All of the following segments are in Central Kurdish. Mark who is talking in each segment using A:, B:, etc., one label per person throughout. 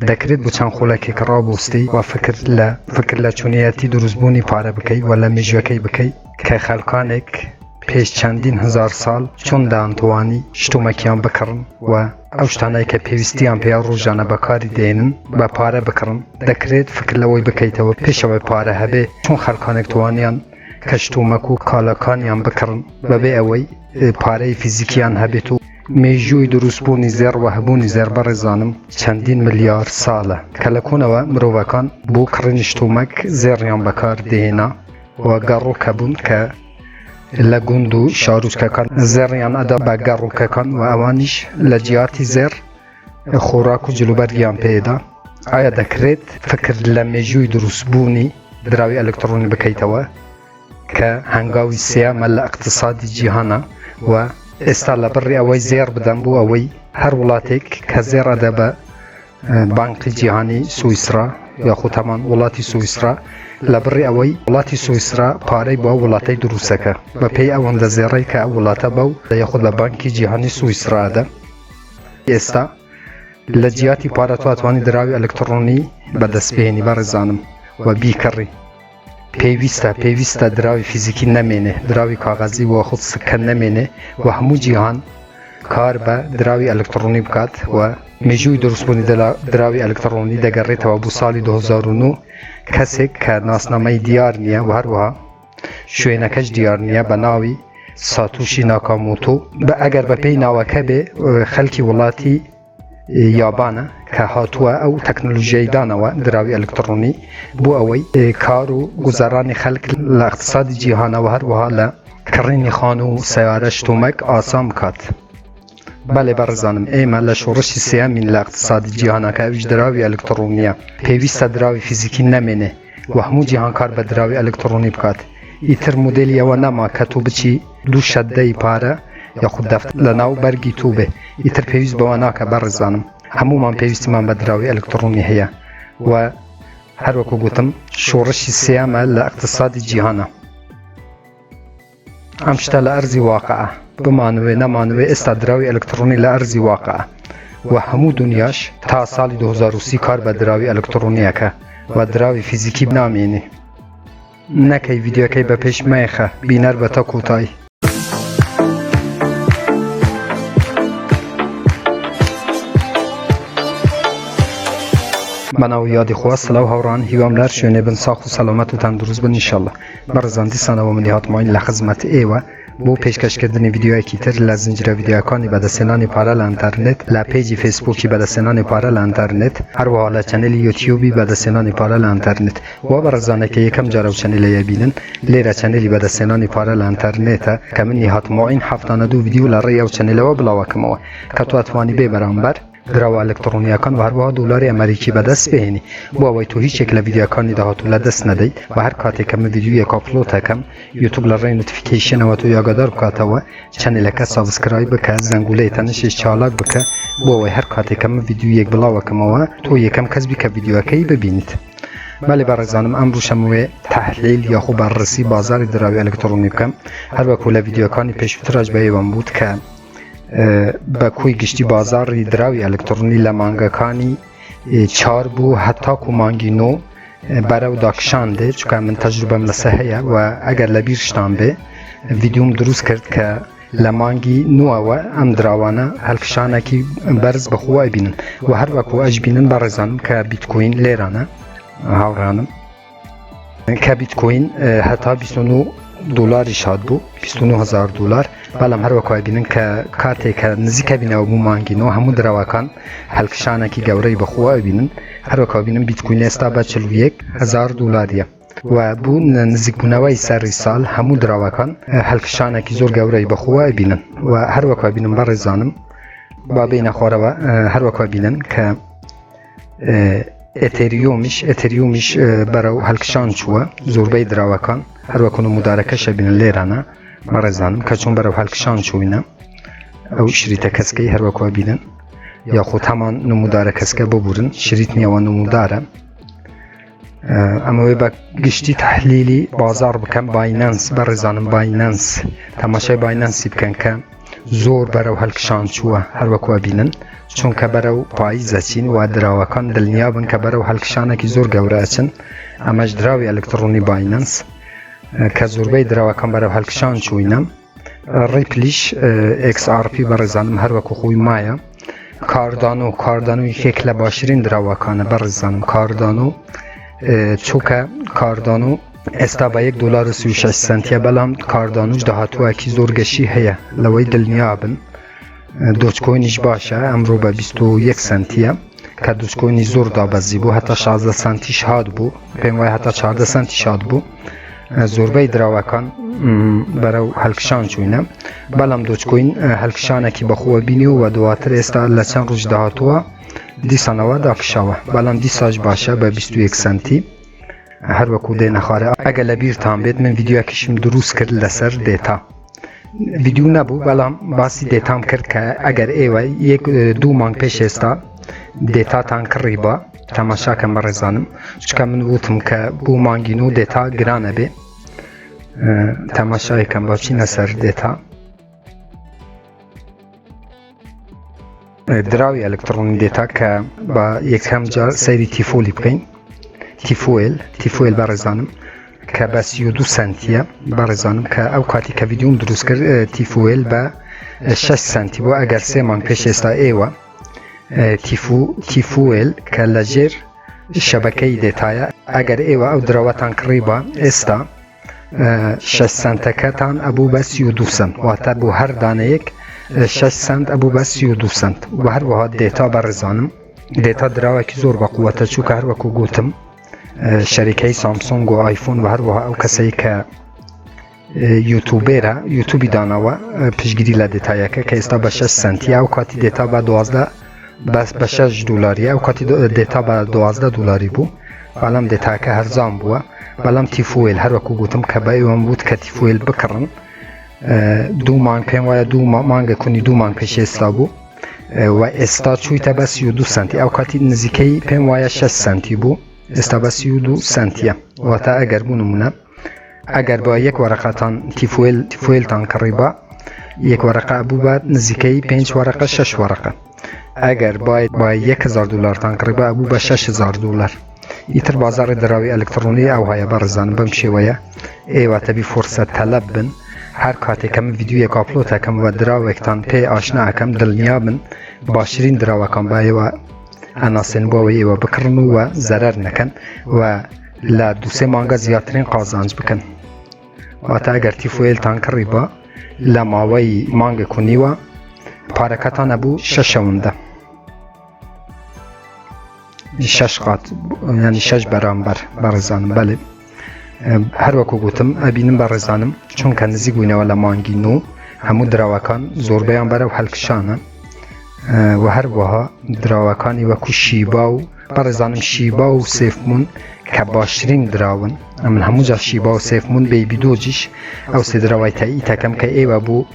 A: دەکرێت بۆ چەند خولەکێک ڕابوەستەی و فکر لە چۆنیەتی دروستبوونی پارە بکەی و لە مێژوەکەی بکەی کە خەڵکانێک پێش چەندین هزار ساڵ چۆن دەیانتوانی شتومەکیان بکڕن و ئەو شتانەی کە پێویستیان پێیان ڕۆژانە بەکاری دێنن بە پارە بکڕن. دەکرێت فکر لەوەی بکەیتەوە پێشەوەی پارە هەبێ چۆن خەڵکانێک توانیان کە شتومەک و کاڵەکانیان بکڕن بەبێ ئەوەی پارەی فیزیکیان هەبێت و مێژووی دروستبوونی زێڕ و هەبوونی زێڕ بەڕێزانم چەندین ملیار ساڵە کە لە کۆنەوە مرۆڤەکان بۆ کڕنی شتومەک زێڕیان بەکار دێنا و گەڕووکە بوون کە لە گوند و شاروچکەکان زێڕیان ئەدا بە گەڕووکەکان و ئەوانیش لە جیاتی زێڕ خۆراک و جلوبەرگیان پێدا. ئایا دەکرێت فکر لە مێژووی دروستبوونی دراوی ئەلکترۆنی بکەیتەوە کە هەنگاوی سێیەمە لە ئیقتسادی جیهانە و ئێستا لە بڕی ئەوەی زێڕ بدەن بۆ ئەوەی هەر وڵاتێک کە زێڕ ئەدە بە بانکی جیهانی سویسرا یاخود هەمان وڵاتی سویسرا لە بڕی ئەوەی وڵاتی سویسرا پارەی بۆ وڵاتەی دروستەکە بە پێی ئەوەندە زێڕەی کە ئەو وڵاتە بەو یاخود لە بانکی جیهانی سویسرادە. ئێستا لە جیاتی پارە تواتوانی دراوی ئەلکترۆنی بەدەستبێنی بەڕێزانم و بیکڕی. پێویستە دراوی فیزیکی نەمێنێ، دراوی کاغەزی وە خود سکە نەمێنێ و هەموو جیهان کار بە دراوی ئەلکترۆنی بکات و مێژووی دروستبوونی دراوی ئەلکترۆنی دەگەڕێتەوە بۆ ساڵی 2009 کەسێک کە ناسنامەی دیار نییە و هەروەها شوێنەکەش دیار نییە بە ناوی ساتوشی ناکامۆتۆ بە ئەگەر بە پێی ناوەکە بێ خەڵکی وڵاتی یابانە کە هاتووە ئەو تەکنۆلۆژیای دانەوە دراوی ئەلکترۆنی بۆ ئەوەی کار و گوزارانی خەڵک لە اقتصادی جیهانەوە هەروەها لە کڕینی خان و سەیارە شتومەک ئاسان بکات. بەڵێ بەڕێزانم ئێمە لە شۆڕشی سێیەمین لە اقتصادی جیهانەکە ئەویش دراوی ئەلکترۆنیە. پێویستە دراوی فیزیکی نەمێنێ و هەموو جیهان کار بە دراوی ئەلکترۆنی بکات. ئیتر مودێلی ئەوە نەما کە تۆ بچی دوو شەدەی پارە یاخود دەفتەر لە ناو بەرگی تو بێ. ئیتر پێویست بەوە ناکە بەڕێزانم، هەمومان پێویستیمان بە دراوی ئەلکترۆنی هەیە و هەروەکو گوتم شۆڕشی سێیەمە لە اقتصادی جیهانە. ئەم شتە لە ئەرزی واقعە بمانوێ نەمانوێ ئێستا دراوی ئەلکترۆنی لە ئەرزی واقعە و هەموو دنیاش تا ساڵی 2030 کار بە دراوی ئەلکترۆنیەکە و دراوی فیزیکی بنامێنێ. نەکەی ڤیدیۆکەی بە پێش مەیخە بینەر بە تا کۆتایی. بەناو یادی خوا سلااو هاوڕان هیوام لەر شوێنێ بن ساخ و سەلامەت و تەندروست بن ئینشەڵڵا. بەڕێزان دیسانەوە منی هاتماین لە خزمەت ئێوە بۆ پێشکەشکردنی ڤیدیۆیەکی تر لە زنجرە ڤیدیۆکانی بەدەستێنانی پارە لە ئینتەرنێت لە پێیجی فەیسبووکی بەدەستێنانی پارە لە ئینتەرنێت هەروەها لە چەنێلی یوتیوبی بەدەستێنانی پارە لە ئینتەرنێت و بەڕێزانێکە یەکەم جارە و چەنێلەیە بینن لێرە چەنێلی بەدەستێنانی پارە لە ئینتەرنێتە کە منی هاتماین هەفتانە دوو ڤیدیۆ لە ڕێی ئەو چەنێلەوە بڵاوەکەمەوە کە تواتوانی بێ بەرامبەر دراوە ئەلکترۆنیەکان و هەروەها دۆلاری ئەمریکی بەدەست بهێنی بۆ ئەوەی تۆ هیچێک لە ڤیدیۆکانی داهاتوو لە دەست نەدەیت و هەر کاتێک کە من ڤیدیۆیەک ئاپلۆد دەکەم یوتیوب لە ڕێی نۆتیفیکیشنەوە تۆ یاگادار بکاتەوە چەنێلەکە سابسکرایب بکە زەنگولەی تەنشش چالاک بکە بۆ ئەوەی هەر کاتێک کە من ڤیدیۆیەک بڵاوەکەمەوە تۆ یەکەم کەس بیکە ڤیدیۆەکەی ببینیت. بەڵێ بەڕێزانم ئەمڕۆ شەموێ تەحلیل یاخود بەڕێسی بازاری دراوی ئەلکترۆنی بکەم هەروەکو لە ڤیدیۆکانی پێشووترش بە ئێوەم بوت کە بە کوی گشتی بازاری دراوی ئەلکترۆنی لە مانگەکانی 4 بوو هەتاکو مانگی 9 بەرەو داکشاندێ چونکە من تەجروبەم لەسە هەیە و ئەگەر لە بیرشتان بێ ڤیدیۆم دروست کرد کە لە مانگی 9ەوە ئەم دراوانە هەڵفشانێکی بەرز بەخوا بینن و هەروەکو ئەش بینن بەڕێزانم کە بیتکۆین لێرانە هاوڕانم کە بیتکۆین هەتا 29 دلاری شاد بوو 29,000 دلار. بەڵام هەروەکو بینن کە کاتێک کە نزیکە بینەوە بوو مانگینەوە هەموو دراوەکان هەڵفشانێکی گەورەی بەخوا بینن هەروەکو بینن بیتکۆین ئێستا بە 41,000 دلاریە و بوو نزیکبوونەوەی سەری ساڵ هەموو دراوەکان هەڵفشانێکی زۆر گەورەی بەخوا بینن و هەروەکو بینن بەڕێزانم با بینە خۆرەوە هەروەکو بینن کە ئێتریۆمیش بەرەو هەڵکشان چووە زۆربەی دراوەکان هەروەکو نمودارەکەشە بینن لێرانە بەڕێزانم کە چۆن بەرەو هەڵکشان چووینە ئەو شریتە کەسکەی هەروەکو بینن یاخود هەمان نمودارە کەسکە ببورن شریت نیەوە نمودارە. ئەمەوەی بە گشتی تەحلیلی بازار بکەم باینەنس بەڕێزانم باینەنس تەماشای باینەنسی بکەن کە زۆر بەرەو هەڵکشان چووە هەروەکو بینن چونکە بەرەو پاییزە چین و دراوەکان دڵنیا بن کە بەرەو هەڵکشانێکی زۆر گەورە ئەچن ئەمەش دراوی ئەلکترۆنی باینەنس کە زۆربەی دراوەکان بەرەو هەڵکشان چووینە ڕیپلیش XRP بەڕێزانم هەروەکو خۆی مایە کاردانۆ یەکێک لە باشترین دراوەکانە بەڕێزانم کاردانۆ چووکە کاردانۆ ئێستا بە $1.36 بەڵام کاردانوش داهاتووەکی زۆر گەشی هەیە لەوەی دڵنیا بن دۆچکۆینیش باشە ئەمڕۆ بە 21 سنتیە کە دۆچکۆینی زۆر دابەزی بوو هەتا 16 سنتیش هات بوو پێم وایە هەتا 14 سنتیش هات بوو زۆربەی دراوەکان بەرەو هەڵکشان چووینە بەڵام دۆچکۆین هەڵکشانێکی بەخۆوە بینی و دواتر ئێستا لە چەند ڕۆژ داهاتووە دیسانەوە داکشاوە بەڵام دیساش باشە بە 21 سنتی هەروەکو دێنە خوارە ئەگە لە بیرتان بێت من ڤیدیۆکیشم دروست کرد لەسەر دێتا ڤیدیو نەبوو بەڵام باسی دێتام کرد کە ئەگەر ئێوە دوو مانگ پێش ئێستا دێتاتان کڕی بە تەماشاکەم بەڕێزانم چکە من وتم کە بوو مانگین و دێتا گرانە بێ تەماشایەکەم باچینە سەر دێتا دراوی ئەلکترۆنی دێتا کە بە یەکەم جار سەیری تیفۆلی بکەین تیفۆیل بەڕێزانم کە بە 32 سنتیە بەڕێزانم کە ئەو کاتی کە ڤیدیۆم دروست کرد تیفۆیل بە 6 سنتی بۆ ئەگەر 3 مانگ پێش ئێستا ئێوە تیفۆیل کە لە ژێر شەبەکەی دێتایە ئەگەر ئێوە ئەو دراوەتان کڕی بە ئێستا 6 سنتەکەتان ئەبوو بە 32 سنت واتە بۆ هەر دانەیەک 6 سنت ئەبوو بە 32 سنت و هەروەها دێتا بەڕێزانم دێتا دراوەکی زۆر بە قووەتە چووکە هەروەکو گوتم شەریکەی سامسونگ و ئایفۆن و هەروەها ئەو کەسەی کە یوتوبێرە یوتوبی داناوە پشگیری لە دێتایەکە کە ئێستا بە 6 سنتیە ئەو کاتی دێتا بە 12 بە 6 دلاریە ئەو کاتی دێتا بە 12 دلاری بوو بەڵام دێتاکە هەرزان بووە بەڵام تیفۆیل هەروەکو گوتم کە بە ئێوەم بوت کە تیفۆیل بکڕن دوو مانگ پێم وایە دوو مانگە کونی دوو مانگ پێش ئێستا بوو و ئێستا چوویتە بە 32 سنتی ئەو کاتی نزیکەی پێم وایە 6 سنتی بوو ئێستا بە 32 سنتیە واتە ئەگەر بوو نمونە ئەگەر بە یەک وەرەقەتان تیفۆیلتان کڕی بە یەک وەرەقە بوو بە نزیکەی 5 وەرەقە 6 وەرەقە ئەگەر با 1000 دلارتان کڕی بە بوو بە 6000 دلار ئیتر بازاڕی دراوی ئەلکترۆنی ئەو هەیە بەڕێزانم بەم شێوەیە ئێوە تەبی فورسەت تەلەب بن هەر کاتێکە من ڤیدیۆیەک ئاپلۆد ئەکەم و دراوێکتان پێ ئاشنا ئەکەم دڵنیا بن باشترین دراوەکان بە ئێوە ئەناسێن بۆەوە ئێوە بکڕن و زەرەر نەکەن و لە 2-3 مانگە زیاترین قازانج بکەن واتە ئەگەر تیفۆیلتان کڕی بە لە ماوەی مانگێک و نیوە پارەکەتان ئەبوو 6 ئەوەندە 6 قات ینی 6 بەرامبەر بەڕێزانم بەڵێ هەروەکو گوتم ئەبینم بەڕێزانم چونکە نزیک بووینەوە لە مانگی نو هەموو دراوەکان زۆربەیان بەرەو هەڵکشانە و هەروەها دراوەکانی وەکو شیبا و بەڕێزانم شیبا و سێفمون کە باشترین دراون من هەموو جا شیبا و سێفمون بەیبی دۆجیش ئەو سێ دراوای تاییتەکەم کە ئێوە بوو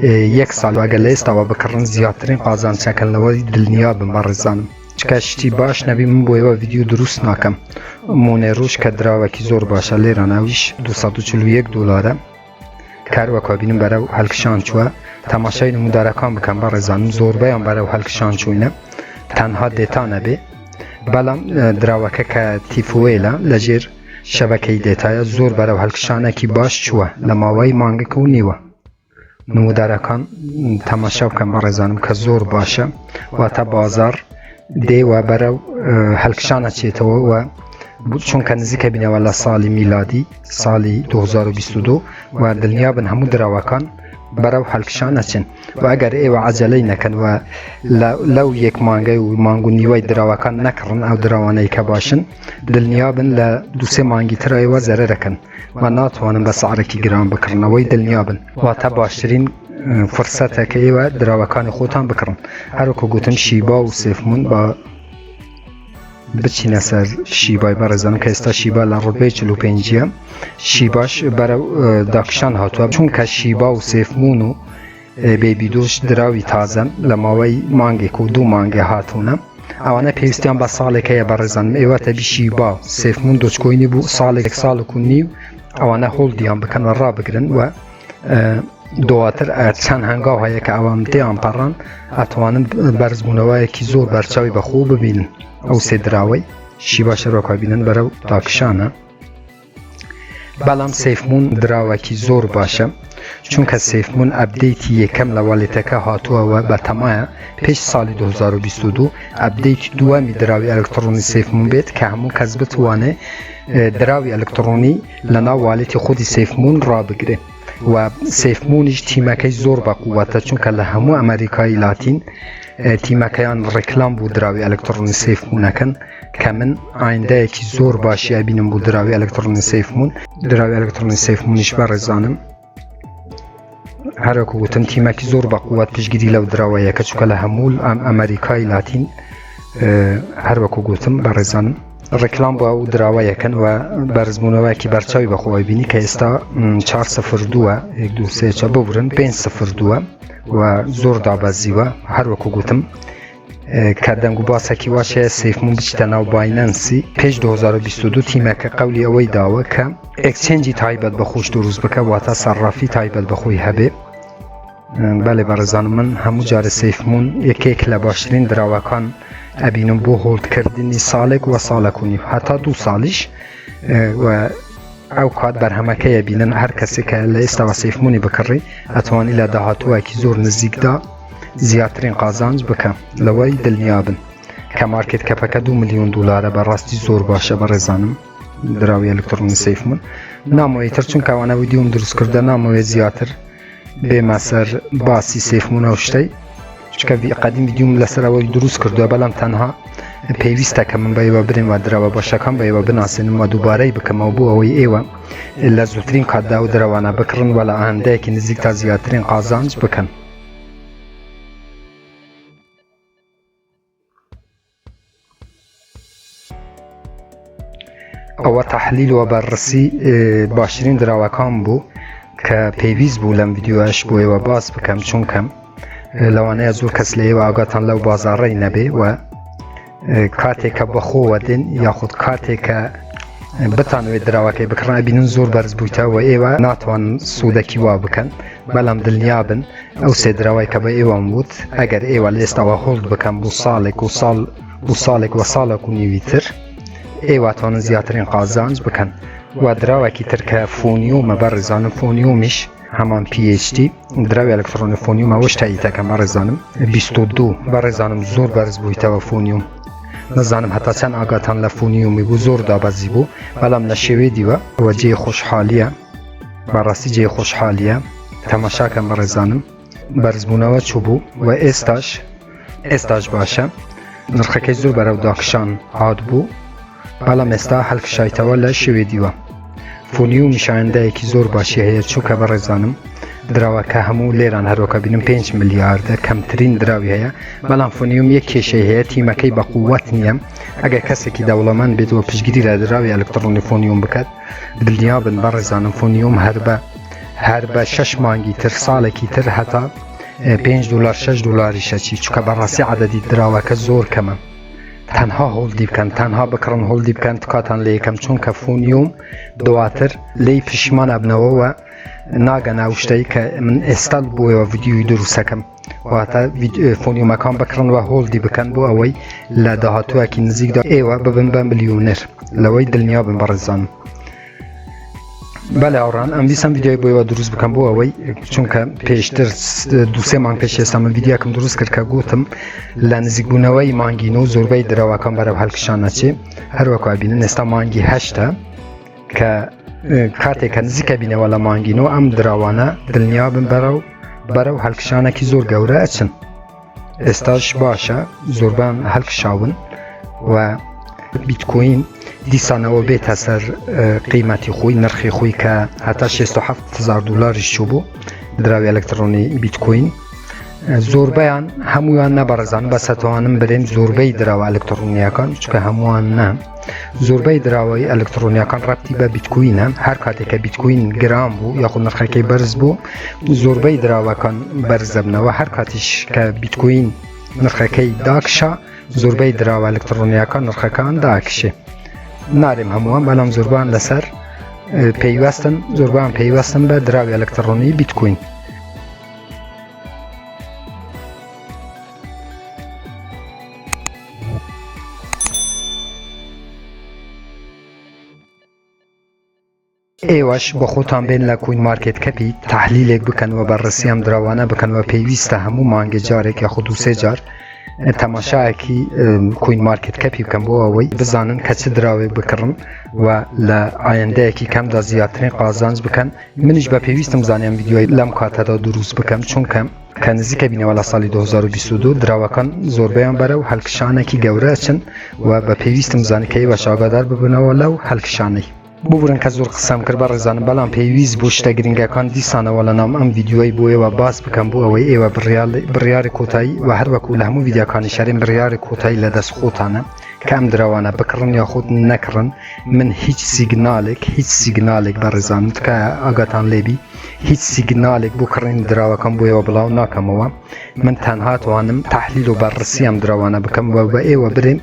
A: 1 ساڵ ئەگەر لە ئێستاوە بکڕن زیاترین قازانجەکەنەوەی دڵنیا بن بەڕێزانم چکە شتی باش نەبی من بۆ ئێوە ڤیدیۆ دروست ناکەم مۆنێڕۆژ کە دراوەکی زۆر باشە لێرە ناویش 241 دلارە کاروەکە بینم بەرەو هەڵکشان چووە تەماشای نمودارەکان بکەم بەڕێزانم زۆربەیان بەرەو هەڵکشان چووینە تەنها دێتا نەبێ بەڵام دراوەکە کە تیفۆیلە لە ژێر شەبەکەی دێتایە زۆر بەرەو هەڵکشانێکی باش چووە لە ماوەی مانگێک و نیوە نمودارەکان تەماشا بکەم بەڕێزانم کە زۆر باشە واتە بازار دێوە بەرەو هەڵکشانە چێتەوە و چونکە نزیکە بینەوە لە ساڵی میلادی ساڵی 2022 و دڵنیا بن هەموو دراوەکان بەرەو هەڵکشان ئەچن و ئەگەر ئێوە عەجەلەی نەکەن و لەو یەک مانگەی و مانگ و نیوەی دراوەکان نەکڕن ئەو دراوانەی کە باشن دڵنیا بن لە 2-3 مانگی تر ئێوە زەرەرەکەن و ناتوانن بە سعرێکی گران بکڕنەوەی دڵنیا بن واتە باشترین فرسەتە کە ئێوە دراوەکانی خۆتان بکڕن هەروەکو گوتم شیبا و سێفمون بە بچینە سەر شیبای بەڕێزانم کە ئێستا شیبا لە ڕوتبەی 45ە شیباش بەرەو داکشان هاتووە چونکە شیبا و سێفمون و بێبی دۆش دراوی تازەن لە ماوەی مانگێک و 2 مانگێ هاتوونە ئەوانە پێویستیان بە ساڵێکەیە بەڕێزانم ئێوە تەبی شیبا سێفمون دۆچکۆینی بوو ساڵێک ساڵێک و نیو ئەوانە هۆڵدیان بکەن و ڕابگرن و دواتر چەند هەنگاو هەیە کە ئەوان تێیان پەڕان ئەتوانن بەرزبوونەوەیەکی زۆر بەرچاوی بەخۆ ببینن ئەو سێ دراوەی شی باشە ڕۆکا بینن بەرەو تاکشانە بەڵام سیفمون دراوەکی زۆر باشە چونکە سیفمون ئەپدەیتی یەکەم لە واڵێتەکە هاتووەوە بە تەمایە پێش ساڵی 2022 ئەپدەیتی دووەمی دراوی ئەلکترۆنی سیفمون بێت کە هەموو کەس بتوانێ دراوی ئەلکترۆنی لە ناو واڵێتی خودی سیفمون ڕابگرێ و سیفمونیش تیمەکەی زۆر بەقووەتە چونکە لە هەموو ئەمریکای لاتین تیمەکەیان ڕێکلام بوو دراوی ئەلکترۆنی سیفمونەکەن کە من ئایندەیەکی زۆر باشی ئەبینم بوو دراوی ئەلکترۆنی سیفمون دراوی ئەلکترۆنی سیفمونیش بەڕێزانم هەروەکو گوتم تیمەکی زۆر بەقووەت پشگیری لەو دراوەیەکە چونکە لە هەموو ئەمریکای لاتین هەروەکو گوتم بەڕێزانم ڕێکلام بۆ ئەو دراوەیەکەن و بەرزبوونەوەیەکی بەرچاوی بەخۆی بینی کە ئێستا 4-0-2 1-2-3 ببورن 5-0-2 و زۆر دابەزیوە هەروەکو گوتم کە دەنگ و باسێکی واشەیە سیفمون بچتە ناو باینەنسی پێش 2022 تیمەکە قەولی ئەوەی داوە کە ئەکسچێنجی تایبەت بەخۆش دروست بکە واتە سەرڕافی تایبەت بەخۆی هەبێ بەڵێ بەڕێزانم من هەموو جارە سیفمون یەکێک لە باشترین دراوەکان ئەبینم بۆ هۆڵدکردنی ساڵێک و ساڵێک و نیو هەتا 2 ساڵیش و ئەو کات بەرهەمەکەیە بینن هەر کەسێکە لە ئێستاوە سیفمونی بکڕی ئەتوانی لە داهاتووەکی زۆر نزیکدا زیاترین قازانج بکە لەوەی دڵنیابن کە مارکێت کەپەکە 2 ملیۆن دلارە بەڕاستی زۆر باشە بەڕێزانم دراوی ئەلکترۆنی سیفمون نامەوەی تر چونکە ئەوانە ویدیۆم دروستکردە نامەوێت زیاتر بێمە سەر باسی سیفمونە و شتەی چکە قەدیم ویدیۆم لەسەرەوەی دروست کردووە بەڵام تەنها پێویستە کە من بەیەوە برێن و دراوە باشەکان بەیەوە بناسێنم و دووبارەی بکەمەوە بۆ ئەوەی ئێوە لە زووترین کاتدا و دراوانە بکڕن و لە ئاهەندەیەکی نزیک تا زیاترین قازانج بکەن ئەوە تەحلیل و بەررسی باشترین دراوەکان بوو کە پێویست بوو لەم ویدیۆش بۆ ئێوە باس بکەم چونکە لەوانەیە زۆر کەس لە ئێوە ئاگاتان لەو بازاڕەی نەبێ و کاتێکە بەخۆوە دێن یاخود کاتێکە بتانوێت دراوەکەی بکڕن بینن زۆر بەرز بوویتەوە ئێوە ناتوان سوودەکی وا بکەن بەڵام دڵنیابن ئەو سێ دراوای کە بە ئێوەم وت ئەگەر ئێوە لە ئێستاوە هۆڵد بکەن بۆ ساڵێک و ساڵێک و نیوی تر ئێواتوانن زیاترین قازانج بکەن و دراوەکی تر کە فۆنیۆمە بەڕێزانم فۆنیۆمیش هەمان PhD دراوی ئەلکترۆنی فۆنیۆمەوە شتاییتەکەم بەڕێزانم 22 بەڕێزانم زۆر بەرز بوویتەوە فۆنیۆم نەزانم هەتا چەند ئاگاتان لە فۆنیۆمی بوو زۆر دابەزی بوو بەڵام لە شێوەی دیوە ئەوە جێ خۆشحالیە بەڕاستی جێ خۆشحالیە تەماشاکەم بەڕێزانم بەرزبوونەوە چوو بوو و ئێستاش باشە نرخەکەی زۆر بەرەو داکشان هات بوو بەڵام ئێستا هەڵفشایتەوە لە شێوەی دیوە فۆنیۆمی شایەندەیەکی زۆر باشی هەیە چونکە بەڕێزانم دراوەکە هەموو لێران هەروەکە بینم 5 ملیاردە کەمترین دراوی هەیە بەڵام فۆنیۆم یەک کێشەی هەیە تیمەکەی بە قووەت نییە ئەگەر کەسێکی دەوڵەمەند بێتەوە پشگیری لە دراوی ئەلکترۆنی فۆنیۆم بکات دڵنیابن بەڕێزانم فۆنیۆم هەر بە 6 مانگی تر ساڵێکی تر هەتا 5 دلار 6 دلاری شەچی چونکە بەڕاستی عەدەدی دراوەکە زۆر کەمە تەنها هۆڵدی بکەن تەنها بکڕن هۆڵدی بکەن کاتان لە یەکەم چونکە فۆنیۆم دواتر لی پشیمان ئەبنەوەوە ناگەن ئەو شتەی کە من ئێستا بۆیەوە ڤیدیۆی دروستەکەم واتە فۆنیۆمەکان بکڕن و هۆڵدی بکەن بۆ ئەوەی لە داهاتووەکی نزیکدا ئێوە ببن بە ملیۆنەر لەوەی دڵنیابن بەڕێزانم بەڵێ ئەوڕان ئەم دیسان ڤیدیۆی بۆیەوە دروست بکەم بۆ ئەوەی چونکە پێشتر 2-3 مانگ پێش ئێستا من ڤیدیۆکەم دروست کرد کە گوتم لە نزیکبوونەوەی مانگین و زۆربەی دراوەکان بەرەو هەڵکشان نەچێ هەروەکو بینن ئێستا مانگی 8 کە کاتێکە نزیکە بینەوە لە مانگینەوە ئەم دراوانە دڵنیابن بەرەو هەڵکشانێکی زۆر گەورە ئەچن ئێستاش باشە زۆربان هەڵکشاون و بیتکۆین دیسانەوە بێتە سەر قیمەتی خۆی نرخی خۆی کە هەتا 67,000 دلاریش چوو بوو دراوی ئەلکترۆنی بیتکۆین زۆربەیان هەمویان نەبەڕێزان بەسەتوانم برێن زۆربەی دراوە ئەلکترۆنیەکان چکە هەمووان نە زۆربەی دراوەی ئەلکترۆنیەکان ڕەبتی بە بیتکۆینە هەر کاتێکە بیتکۆین گران بوو یاخود نرخەکەی بەرز بوو زۆربەی دراوەکان بەرزەبنەوە هەر کاتیش کە بیتکۆین نرخەکەی داکشە زۆربەی دراوە ئەلکترۆنیەکان نرخەکان داکشێ نارێم هەمووان بەڵام زۆربان لەسەر پێیوەستن زۆربان پێیوەستن بە دراوی ئەلکترۆنی بیتکۆین ئێوەش بە خۆتان بێن لە کوین مارکێت کەپی تحلیلێک بکەن و بەڕێسی ئەم دراوانە بکەن و پێویستە هەموو مانگە جارێک یاخود دو سێ جار تەماشایەکی کوین مارکێت کەپی بکەم بۆ ئەوەی بزانن کە چ دراوێک بکڕن و لە ئایندەیەکی کەمدا زیاترین قازانج بکەن. منیش بە پێویستم زانیان ڤیدیۆی لەم کاتەدا دروست بکەم چونکە کە نزیکە بینەوە لە ساڵی 2022 دراوەکان زۆربەیان بەرەو هەڵکشانێکی گەورە چن و بە پێویستم زانی کە ئێوەش ئاگادار ببنەوە لەو هەڵکشانەی. بورن کە زۆر قسەم کرد بە ڕێزانم بەڵام پێویست بۆ شتە گرنگەکان دیسانەوە لە ناو ئەم ڤیدیۆی بۆ ئێوە باس بکەم بۆ ئەوەی ئێوە بڕیاری کۆتایی و هەروەکو لە هەموو ڤیدیۆکانی شارێن بڕیاری کۆتایی لە دەست خۆتانە کە ئەم دراوانە بکڕن یاخود نەکڕن. من هیچ سیگنالێک بە ڕێزانم کە ئاگاتان لێبی هیچ سیگنالێک بۆ کڕین دراوەکەم بۆ ئێوە بڵاو ناکەمەوە. من تەنها توانم تحلیل و بەڕێسی ئەم دراوانە بکەم و بە ئێوە برێم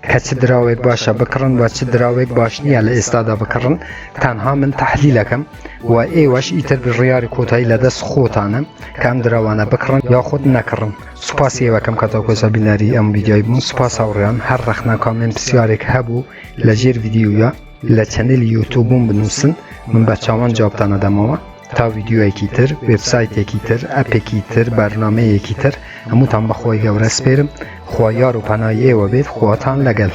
A: کە چ دراوێک باشە بکڕن و چ دراوێک باش نییە لە ئێستادا بکڕن. تەنها من تحلیلەکەم و ئێوەش ئیتر بڕیاری کۆتایی لە دەست خۆتانە کە ئەم دراوانە بکڕن یاخود نەکڕن. سوپاسی ئێوەکەم کە تاکۆسە بینەری ئەم ڤیدیۆی بوون. سوپاس هاوڕێیان. هەر ڕەخنا کامنت پرسیارێک هەبوو لە ژێر ڤیدیۆیە لە چەنێلی یوتیوبم بنووسن من بە چاوان جوابتان دەدەمەوە تا ڤیدیۆیەکی تر وێبسایتێکی تر ئەپێکی تر بەرنامەیەکی تر هەمووتان بەخۆی گەورە سپێرم. خوا یار و پەنای ئێوە بێت. خواتان لەگەڵ.